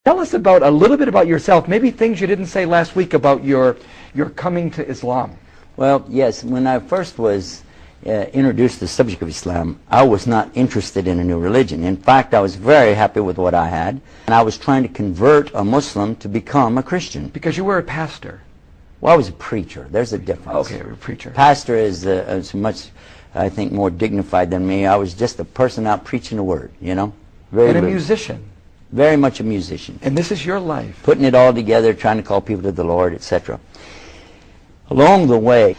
Tell us about a little bit about yourself, maybe things you didn't say last week about your coming to Islam. Well, yes, when I first was introduced to the subject of Islam, I was not interested in a new religion. In fact, I was very happy with what I had, and I was trying to convert a Muslim to become a Christian. Because you were a pastor. Well, I was a preacher. There's a difference. Okay, you're a preacher. Pastor is much, I think, more dignified than me. I was just a person out preaching the word, you know. And a musician. Very much a musician. And this is your life. Putting it all together, trying to call people to the Lord, etc. Along the way,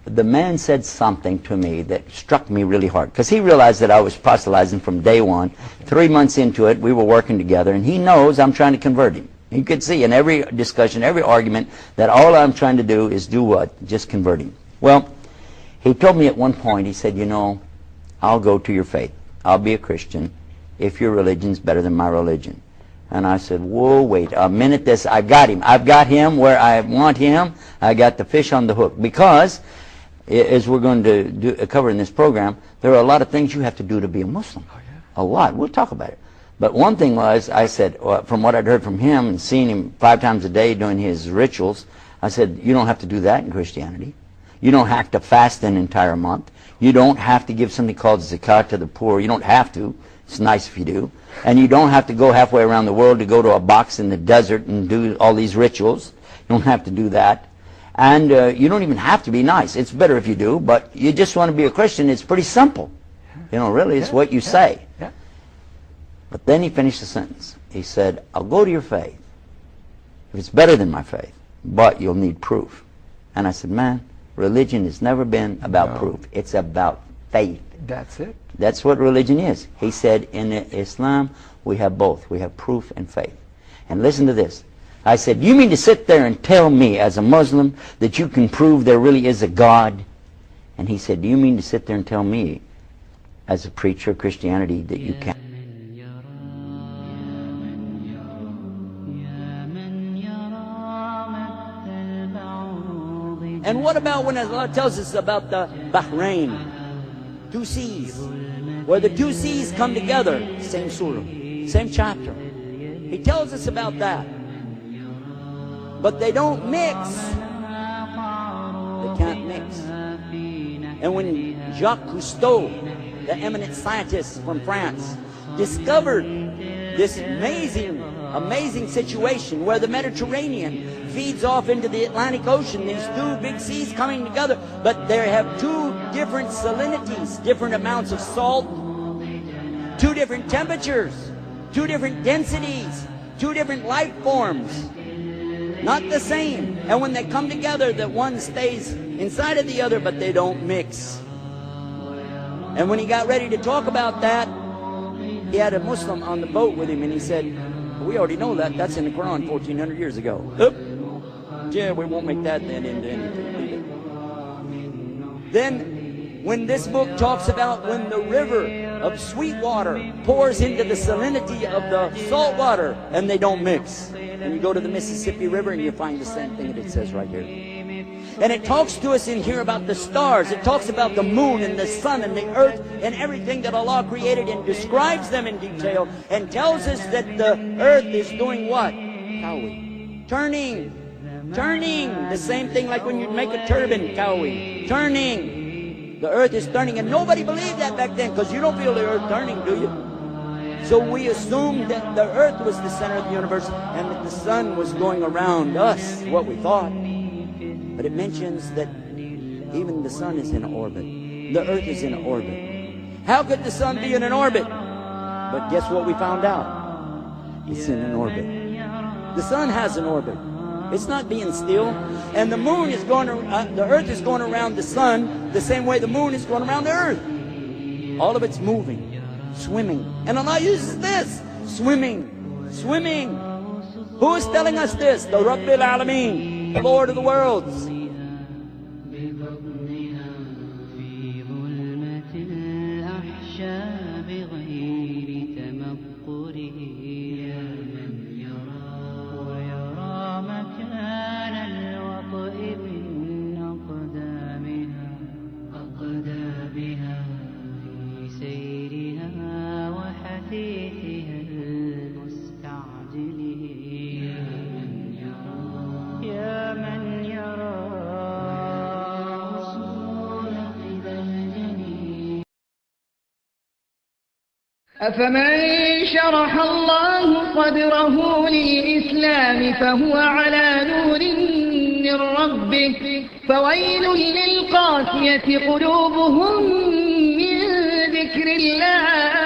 the man said something to me that struck me really hard, because he realized that I was proselytizing from day one. 3 months into it, we were working together, and he knows I'm trying to convert him. He could see in every discussion, every argument, that all I'm trying to do is do what? Just convert him. Well, he told me at one point, he said, you know, I'll go to your faith. I'll be a Christian if your religion's better than my religion. And I said, whoa, wait a minute, I've got him. I've got him where I want him. I got the fish on the hook. Because, as we're going to cover in this program, there are a lot of things you have to do to be a Muslim. Oh, yeah. A lot. We'll talk about it. But one thing was, I said, from what I'd heard from him and seeing him 5 times a day doing his rituals, I said, you don't have to do that in Christianity. You don't have to fast an entire month. You don't have to give something called zakat to the poor. You don't have to. It's nice if you do. And you don't have to go halfway around the world to go to a box in the desert and do all these rituals. You don't have to do that. And you don't even have to be nice. It's better if you do, but you just want to be a Christian. It's pretty simple. You know, really, it's what you say. Yeah. But then he finished the sentence. He said, I'll go to your faith if it's better than my faith, but you'll need proof. And I said, man, religion has never been about proof. It's about faith. That's it. That's what religion is. He said, in Islam, we have both. We have proof and faith. And listen to this. I said, you mean to sit there and tell me as a Muslim that you can prove there really is a God? And he said, do you mean to sit there and tell me as a preacher of Christianity that you can't? And what about when Allah tells us about the Bahrain? 2 seas, where the 2 seas come together, same surah, same chapter. He tells us about that. But they don't mix. They can't mix. And when Jacques Cousteau, the eminent scientist from France, discovered this amazing situation where the Mediterranean feeds off into the Atlantic Ocean, these 2 big seas coming together, but they have 2 different salinities, different amounts of salt, 2 different temperatures, 2 different densities, 2 different life forms, not the same. And when they come together, that one stays inside of the other, but they don't mix. And when he got ready to talk about that, he had a Muslim on the boat with him, and he said, we already know that. That's in the Quran 1,400 years ago. Yeah, we won't make that then into anything. Then, when this book talks about when the river of sweet water pours into the salinity of the salt water, and they don't mix. And you go to the Mississippi River, and you find the same thing that it says right here. And it talks to us in here about the stars. It talks about the moon and the sun and the earth and everything that Allah created, and describes them in detail, and tells us that the earth is doing what? Kawi. Turning. The same thing like when you make a turban, kawi. Turning. The earth is turning. And nobody believed that back then, because you don't feel the earth turning, do you? So we assumed that the earth was the center of the universe and that the sun was going around us, what we thought. But it mentions that even the sun is in orbit. The earth is in orbit. How could the sun be in an orbit? But guess what we found out? It's in an orbit. The sun has an orbit. It's not being still. And the moon is going, the earth is going around the sun the same way the moon is going around the earth. All of it's moving, swimming. And Allah uses this, swimming. Who is telling us this? The Rabbil Alameen, the Lord of the worlds. سيرها وحثيثها المستعجل أفمن شرح الله صدره للإسلام فهو على نور من ربه فويل للقاسية قلوبهم من ذكر الله